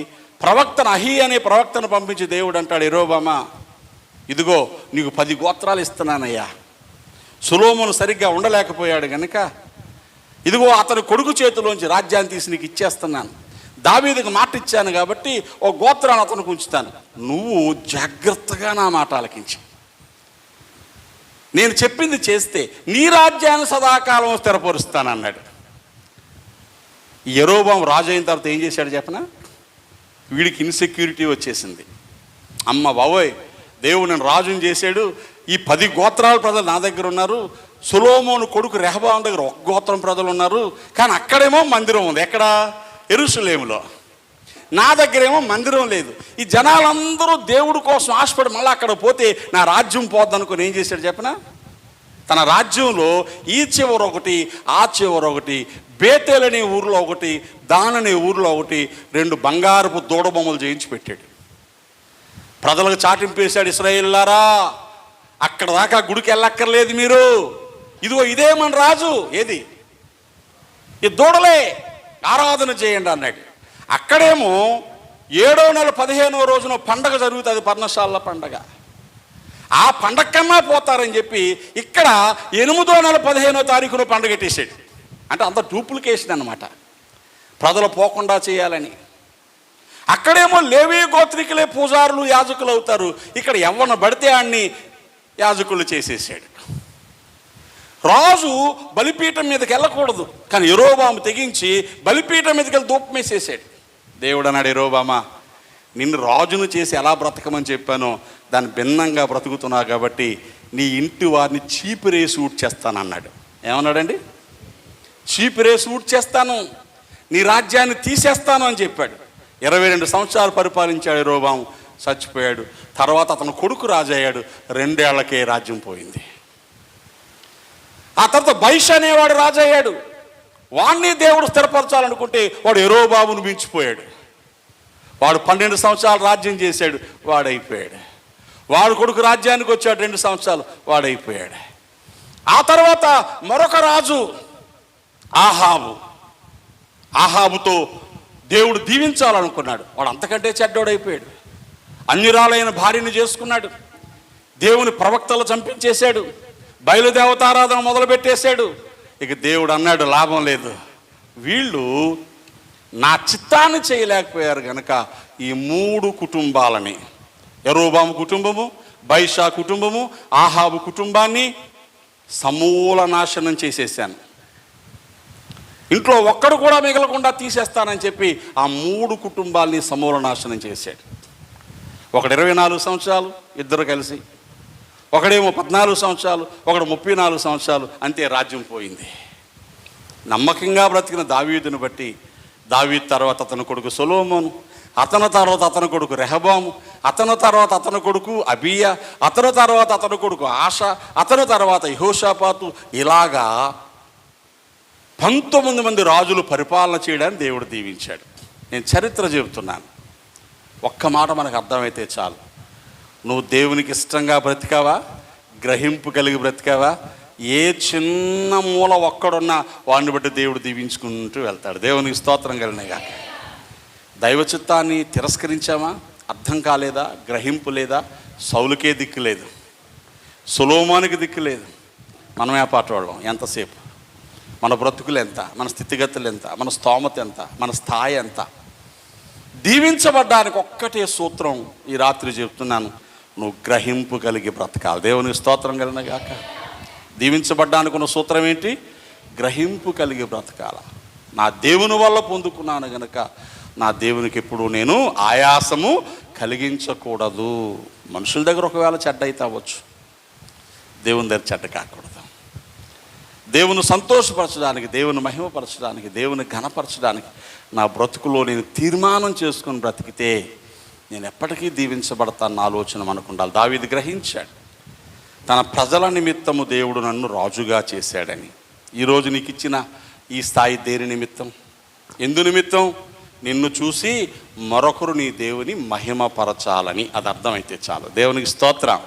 ప్రవక్తను అహీ అనే ప్రవక్తను పంపించి దేవుడు అంటాడు, యరొబామా ఇదిగో నీకు 10 గోత్రాలు ఇస్తున్నానయ్యా. సొలొమోను సరిగ్గా ఉండలేకపోయాడు కనుక ఇదిగో అతని కొడుకు చేతిలోంచి రాజ్యాన్ని తీసి నీకు ఇచ్చేస్తున్నాను. దావీదుకు మాట ఇచ్చాను కాబట్టి ఓ గోత్రాన్ని అతనికి ఉంచుతాను. నువ్వు జాగ్రత్తగా నా మాట ఆలకించి నేను చెప్పింది చేస్తే నీ రాజ్యాన్ని సదాకాలం స్థిరపరుస్తానన్నాడు. యరొబాము రాజు అయిన తర్వాత ఏం చేశాడు చెప్పనా? వీడికి ఇన్సెక్యూరిటీ వచ్చేసింది. అమ్మ బాబోయ్, దేవుడు నన్ను రాజుని చేశాడు, ఈ 10 గోత్రాల ప్రజలు నా దగ్గర ఉన్నారు, సొలొమోను కొడుకు రెహబాము దగ్గర 1 గోత్రం ప్రజలు ఉన్నారు, కానీ అక్కడేమో మందిరం ఉంది. ఎక్కడ? యెరూషలేములో. నా దగ్గరేమో మందిరం లేదు. ఈ జనాలందరూ దేవుడి కోసం ఆశపడి మళ్ళీ అక్కడ పోతే నా రాజ్యం పోద్దనుకుని ఏం చేశాడు చెప్పనా? తన రాజ్యంలో ఈ చివర ఒకటి, ఆ చివర ఒకటి, బేతేల్ అనే ఊరిలో ఒకటి, దాన్ అనే ఊరిలో ఒకటి 2 బంగారపు దూడబొమ్మలు చేయించి పెట్టాడు. ప్రజలకు చాటింపేశాడు, ఇశ్రాయేలులారా అక్కడ దాకా గుడికి వెళ్ళక్కర్లేదు మీరు, ఇదిగో ఇదే మన రాజు, ఏది ఈ దూడలే ఆరాధన చేయండి అన్నాడు. అక్కడేమో 7వ నెల 15వ రోజున పండగ జరుగుతుంది, పర్ణశాల పండగ. ఆ పండగ కన్నా పోతారని చెప్పి ఇక్కడ 8వ నెల 15వ తారీఖున పండగ పెట్టేసాడు. అంటే అంత డూప్లికేషన్ అన్నమాట, ప్రజలు పోకుండా చేయాలని. అక్కడేమో లేవీ గోత్రికులే పూజారులు యాజకులు అవుతారు, ఇక్కడ ఎవరిని పడితే ఆడిని యాజకులు చేసేసాడు. రాజు బలిపీఠం మీదకి వెళ్ళకూడదు, కానీ యరొబాము తెగించి బలిపీఠం మీదకి వెళ్ళి ధూపం వేసేసాడు. దేవుడు అన్నాడు, యరొబామా నిన్ను రాజును చేసి ఎలా బ్రతకమని చెప్పానో దాన్ని భిన్నంగా బ్రతుకుతున్నావు కాబట్టి నీ ఇంటి వారిని చీపిరేసి ఊడ్చేస్తాను అన్నాడు. ఏమన్నాడండి? చీపిరేసి ఊడ్చేస్తాను, నీ రాజ్యాన్ని తీసేస్తాను అని చెప్పాడు. 22 సంవత్సరాలు పరిపాలించాడు యెరోబాము, చచ్చిపోయాడు. తర్వాత అతను కొడుకు రాజయ్యాడు. 2 ఏళ్లకే రాజ్యం పోయింది. ఆ తర్వాత బయష అనేవాడు రాజయ్యాడు. వాణ్ణి దేవుడు స్థిరపరచాలనుకుంటే వాడు యెరోబామును మించిపోయాడు. వాడు 12 సంవత్సరాలు రాజ్యం చేశాడు, వాడైపోయాడు. వాడు కొడుకు రాజ్యానికి వచ్చాడు, 2 సంవత్సరాలు, వాడైపోయాడు. ఆ తర్వాత మరొక రాజు ఆహాబుతో దేవుడు దీవించాలనుకున్నాడు. వాడు అంతకంటే చెడ్డోడైపోయాడు. అన్యురాలైన భార్యను చేసుకున్నాడు. దేవుని ప్రవక్తలు చంపించేశాడు. బయలుదేవతారాధన మొదలుపెట్టేశాడు. ఇక దేవుడు అన్నాడు, లాభం లేదు, వీళ్ళు నా చిత్తాన్ని చేయలేకపోయారు గనక ఈ 3 కుటుంబాలని, యెరోబాము కుటుంబము, బయషా కుటుంబము, ఆహాబు కుటుంబాన్ని సమూల నాశనం చేసేసాను. ఇంట్లో ఒక్కడు కూడా మిగలకుండా తీసేస్తానని చెప్పి ఆ 3 కుటుంబాల్ని సమూల నాశనం చేశాడు. ఒకడు 24 సంవత్సరాలు, ఇద్దరు కలిసి. ఒకడేమో 14 సంవత్సరాలు, ఒకడు 34 సంవత్సరాలు. అంతే, రాజ్యం పోయింది. నమ్మకంగా బ్రతికిన దావీదును బట్టి, దావీదు తర్వాత అతని కొడుకు సొలొమోను, అతని తర్వాత అతని కొడుకు రెహబాము, అతని తర్వాత అతని కొడుకు అబీయా, అతని తర్వాత అతని కొడుకు ఆషా, అతని తర్వాత యెహోషాపాతు. ఇలాగా 19 మంది రాజులు పరిపాలన చేయడానికి దేవుడు దీవించాడు. నేను చరిత్ర చెబుతున్నాను. ఒక్క మాట మనకు అర్థమైతే చాలు. నువ్వు దేవునికి ఇష్టంగా బ్రతికావా, గ్రహింపు కలిగి బ్రతికావా, ఏ చిన్న మూల ఒక్కడున్నా వాడిని బట్టి దేవుడు దీవించుకుంటూ వెళ్తాడు. దేవునికి స్తోత్రం కలిగినగా. దైవ చిత్తాన్ని తిరస్కరించామా, అర్థం కాలేదా, గ్రహింపు లేదా, సౌలుకే దిక్కు లేదు, సొలొమోనుకి దిక్కు లేదు. మనమే పాటవాళ్ళం. ఎంతసేపు మన బ్రతుకులు ఎంత, మన స్థితిగతులు ఎంత, మన స్తోమత ఎంత, మన స్థాయి ఎంత. దీవించబడ్డానికి ఒక్కటే సూత్రం ఈ రాత్రి చెప్తున్నాను, నువ్వు గ్రహింపు కలిగి బ్రతకాలి. దేవునికి స్తోత్రం కలిగిన గాక. దీవించబడ్డానికి ఉన్న సూత్రం ఏంటి? గ్రహింపు కలిగి బ్రతకాల. నా దేవుని వల్ల పొందుకున్నాను గనక నా దేవునికి ఎప్పుడు నేను ఆయాసము కలిగించకూడదు. మనుషుల దగ్గర ఒకవేళ చెడ్డ అయితే అవ్వచ్చు, దేవుని దగ్గర చెడ్డ కాకూడదు. దేవుని సంతోషపరచడానికి, దేవుని మహిమపరచడానికి, దేవుని ఘనపరచడానికి నా బ్రతుకులో నేను తీర్మానం చేసుకుని బ్రతికితే నేను ఎప్పటికీ దీవించబడతాను ఆలోచన మనకు ఉండాలి. దావీదు గ్రహించాడు, తన ప్రజల నిమిత్తము దేవుడు నన్ను రాజుగా చేశాడని. ఈరోజు నీకు ఇచ్చిన ఈ స్థాయి దేని నిమిత్తం, ఎందు నిమిత్తం? నిన్ను చూసి మరొకరు నీ దేవుని మహిమపరచాలని. అది అర్థమైతే చాలు. దేవునికి స్తోత్రం.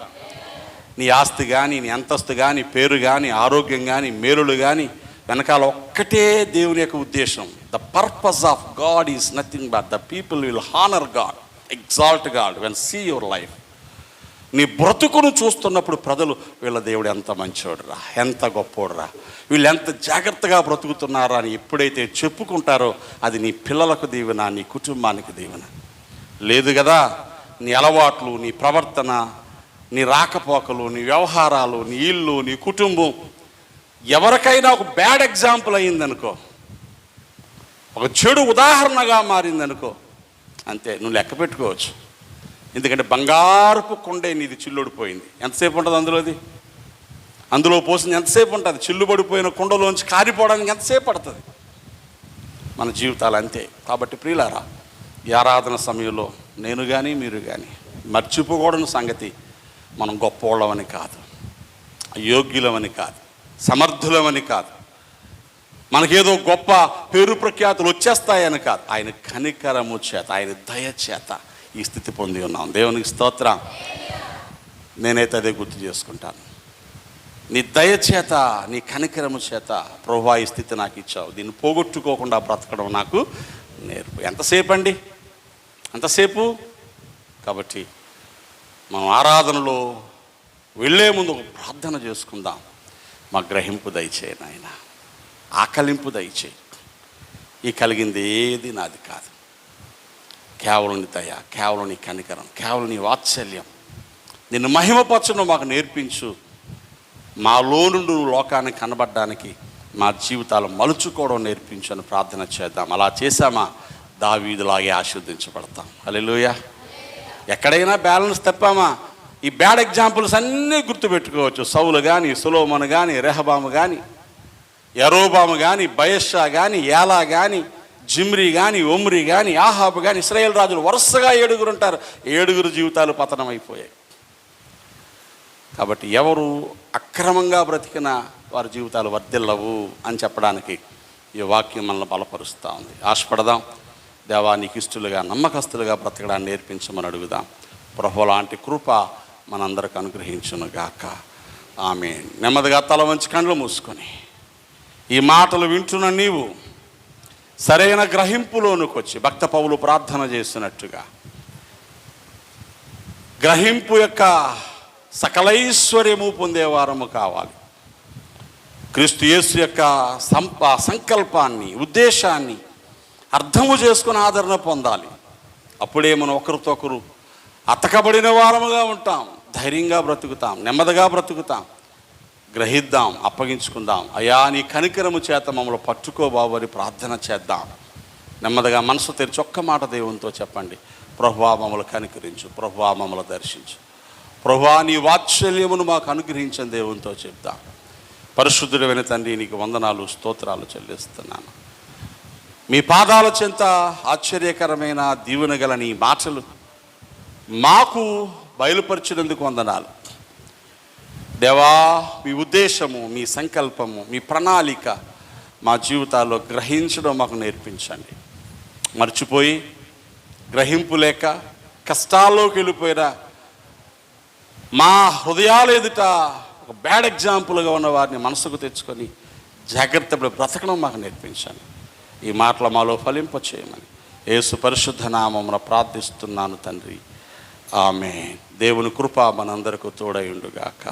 నీ ఆస్తి కానీ, నీ అంతస్తు కానీ, పేరు కానీ, ఆరోగ్యం కానీ, మేలులు కానీ వెనకాల ఒక్కటే దేవుని యొక్క ఉద్దేశం. The purpose of God is nothing but the people will honour God, exalt God when see your life. నీ బ్రతుకును చూస్తున్నప్పుడు ప్రజలు, వీళ్ళ దేవుడు ఎంత మంచోడురా, ఎంత గొప్పోడురా, వీళ్ళు ఎంత జాగ్రత్తగా బ్రతుకుతున్నారా అని ఎప్పుడైతే చెప్పుకుంటారో అది నీ పిల్లలకు దీవెన, నీ కుటుంబానికి దీవెన. లేదు కదా, నీ అలవాట్లు, నీ ప్రవర్తన, నీ రాకపోకలు, నీ వ్యవహారాలు, నీ ఇల్లు, నీ కుటుంబం ఎవరికైనా ఒక బ్యాడ్ ఎగ్జాంపుల్ అయ్యిందనుకో, ఒక చెడు ఉదాహరణగా మారిందనుకో, అంతే, నువ్వు లెక్క పెట్టుకోవచ్చు. ఎందుకంటే బంగారపు కొండే నీది చిల్లుడిపోయింది. ఎంతసేపు ఉంటుంది అందులో పోసింది ఎంతసేపు ఉంటుంది? చిల్లుబడిపోయిన కుండలోంచి కారిపోవడానికి ఎంతసేపు పడుతుంది? మన జీవితాలు అంతే. కాబట్టి ప్రియులారా, ఈ ఆరాధన సమయంలో నేను కానీ మీరు కానీ మర్చిపోకూడని సంగతి, మనం గొప్పవాళ్ళమని కాదు, యోగ్యులమని కాదు, సమర్థులమని కాదు, మనకేదో గొప్ప పేరు ప్రఖ్యాతులు వచ్చేస్తాయని కాదు. ఆయన కనికరము చేత, ఆయన దయ చేత ఈ స్థితి పొంది ఉన్నాం. దేవునికి స్తోత్రం. నేనైతే అదే గుర్తు చేసుకుంటాను. నీ దయ చేత, నీ కనికరము చేత ప్రభువా ఈ స్థితి నాకు ఇచ్చావు. దీన్ని పోగొట్టుకోకుండా బ్రతకడం నాకు నేర్పు. ఎంతసేపు అండి, ఎంతసేపు? కాబట్టి మనం ఆరాధనలో వెళ్ళే ముందు ఒక ప్రార్థన చేసుకుందాం. మా గ్రహింపు దయచేయి నాయన, ఆకలింపు దయచేయి. ఈ కలిగింది ఏది నాది కాదు, కేవలం నీ దయ, కేవలం నీ కనికరం, కేవలం నీ వాత్సల్యం. నిన్ను మహిమపరచడం మాకు నేర్పించు. మాలో నుండి లోకానికి కనబడడానికి మా జీవితాలు మలుచుకోవడం నేర్పించు అని ప్రార్థన చేద్దాం. అలా చేశామా దావీదులాగే ఆశీర్వదించబడతాం. హల్లెలూయా. ఎక్కడైనా బ్యాలెన్స్ తప్పామా, ఈ బ్యాడ్ ఎగ్జాంపుల్స్ అన్నీ గుర్తుపెట్టుకోవచ్చు. సౌలు కానీ, సొలొమోను కానీ, రెహబాము కానీ, యెరోబాము కానీ, బయషా కానీ, ఏలా కానీ, జిమ్రీ కానీ, ఒమ్రీ కానీ, ఆహాబు కానీ, ఇశ్రాయేల్ రాజులు వరుసగా 7 ఉంటారు. 7 జీవితాలు పతనమైపోయాయి. కాబట్టి ఎవరు అక్రమంగా బ్రతికిన వారి జీవితాలు వర్ధిల్లవు అని చెప్పడానికి ఈ వాక్యం మనల్ని బలపరుస్తూ ఉంది. ఆశపడదాం. దేవా, నీకు ఇష్టలుగా నమ్మకస్తులుగా బ్రతకడాన్ని నేర్పించమని అడుగుదాం. ప్రభువు లాంటి కృప మనందరికి అనుగ్రహించును గాక. ఆమేన్. నెమ్మదిగా తల వంచి కళ్ళు మూసుకొని ఈ మాటలు వింటున్న నీవు సరైన గ్రహింపులోనికి వచ్చి భక్త పౌలు ప్రార్థన చేసినట్టుగా గ్రహింపు యొక్క సకలైశ్వర్యము పొందేవారము కావాలి. క్రీస్తు యేసు యొక్క సంకల్పాన్ని, ఉద్దేశాన్ని అర్థము చేసుకుని ఆదరణ పొందాలి. అప్పుడే మనం ఒకరితో ఒకరు అతకబడిన వారముగా ఉంటాం. ధైర్యంగా బ్రతుకుతాం, నెమ్మదిగా బ్రతుకుతాం. గ్రహిద్దాం, అప్పగించుకుందాం. అయ్యా, నీ కనికరము చేత మమ్మల్ని పట్టుకో బాబు అని ప్రార్థన చేద్దాం. నెమ్మదిగా మనసు తెరిచి ఒక్క మాట దేవునితో చెప్పండి. ప్రభువా, మమ్మల్ని కనికరించు. ప్రభువా, మమ్మల్ని దర్శించు. ప్రభువా, నీ వాత్సల్యమును మాకు అనుగ్రహించని దేవునితో చెప్దాం. పరిశుద్ధుడైన తండ్రి, నీకు వందనాలు, స్తోత్రాలు చెల్లిస్తున్నాను. మీ పాదాల చెంత ఆశ్చర్యకరమైన దీవెన గల నీ మాటలు మాకు బయలుపరిచినందుకు వందనాలు. దేవా, మీ ఉద్దేశము, మీ సంకల్పము, మీ ప్రణాళిక మా జీవితాల్లో గ్రహించడం మాకు నేర్పించండి. మర్చిపోయి గ్రహింపు లేక కష్టాల్లోకి వెళ్ళిపోయిన మా హృదయాల ఎదుట ఒక బ్యాడ్ ఎగ్జాంపుల్గా ఉన్న వారిని మనసుకు తెచ్చుకొని జాగ్రత్తగా బ్రతకడం మాకు నేర్పించండి. ఈ మాటల మాలో ఫలింప చేయమని యేసు పరిశుద్ధ నామమున ప్రార్థిస్తున్నాను తండ్రి. ఆమేన్. దేవుని కృప మనందరికీ తోడై ఉండుగాక.